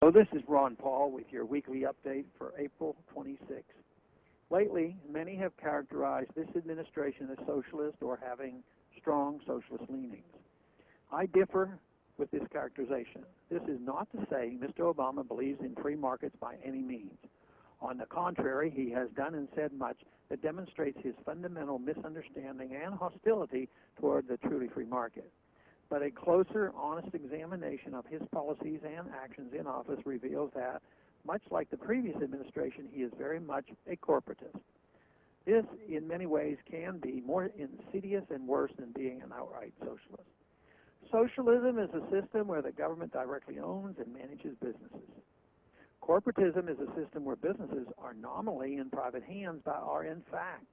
Hello, this is Ron Paul with your weekly update for April 26. Lately, many have characterized this administration as socialist or having strong socialist leanings. I differ with this characterization. This is not to say Mr. Obama believes in free markets by any means. On the contrary, he has done and said much that demonstrates his fundamental misunderstanding and hostility toward the truly free market. But a closer, honest examination of his policies and actions in office reveals that, much like the previous administration, he is very much a corporatist. This, in many ways, can be more insidious and worse than being an outright socialist. Socialism is a system where the government directly owns and manages businesses. Corporatism is a system where businesses are nominally in private hands but are, in fact,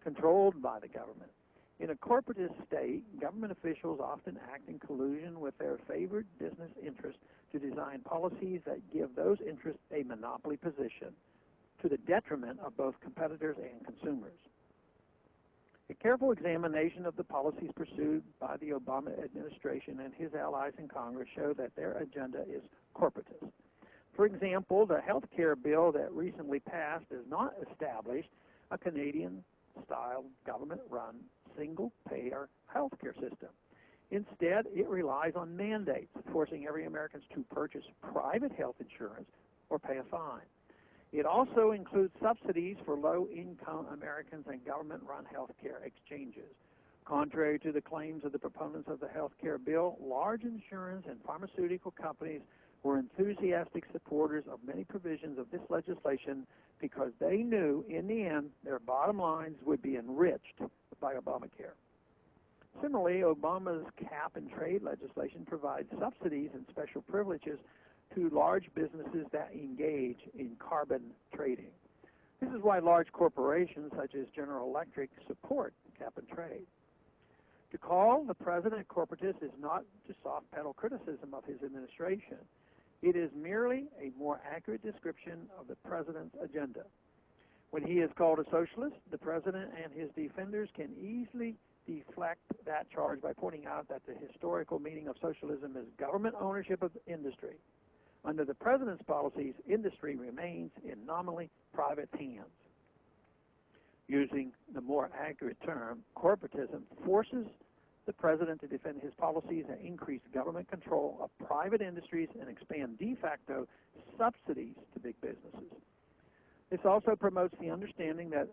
controlled by the government. In a corporatist state, government officials often act in collusion with their favored business interests to design policies that give those interests a monopoly position, to the detriment of both competitors and consumers. A careful examination of the policies pursued by the Obama administration and his allies in Congress show that their agenda is corporatist. For example, the health care bill that recently passed does not establish a Canadian-style government-run single-payer health care system. Instead, it relies on mandates, forcing every American to purchase private health insurance or pay a fine. It also includes subsidies for low-income Americans and government-run health care exchanges. Contrary to the claims of the proponents of the health care bill, large insurance and pharmaceutical companies were enthusiastic supporters of many provisions of this legislation because they knew, in the end, their bottom lines would be enriched by Obamacare. Similarly, Obama's cap-and-trade legislation provides subsidies and special privileges to large businesses that engage in carbon trading. This is why large corporations such as General Electric support cap-and-trade. To call the president corporatist is not to soft-pedal criticism of his administration. It is merely a more accurate description of the president's agenda. When he is called a socialist, the president and his defenders can easily deflect that charge by pointing out that the historical meaning of socialism is government ownership of industry. Under the president's policies, industry remains in nominally private hands. Using the more accurate term, corporatism forces the president to defend his policies that increase government control of private industries and expand de facto subsidies to big businesses. This also promotes the understanding that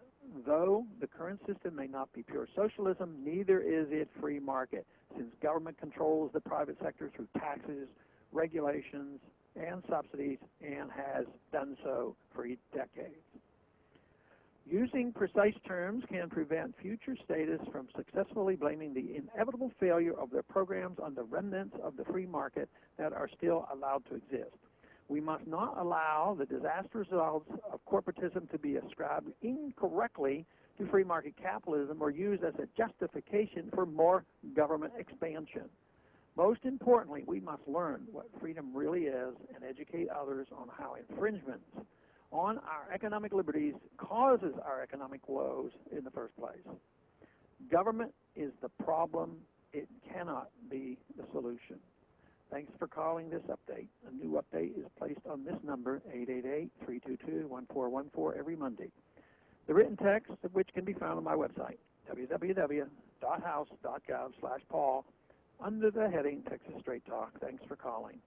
though the current system may not be pure socialism, neither is it free market, since government controls the private sector through taxes, regulations, and subsidies, and has done so for decades. Using precise terms can prevent future statists from successfully blaming the inevitable failure of their programs on the remnants of the free market that are still allowed to exist. We must not allow the disastrous results of corporatism to be ascribed incorrectly to free market capitalism or used as a justification for more government expansion. Most importantly, we must learn what freedom really is and educate others on how infringements on our economic liberties causes our economic woes in the first place. Government is the problem. It cannot be the solution. Thanks for calling this update. A new update is placed on this number, 888-322-1414, every Monday. The written text of which can be found on my website, www.house.gov/Paul, under the heading Texas Straight Talk. Thanks for calling.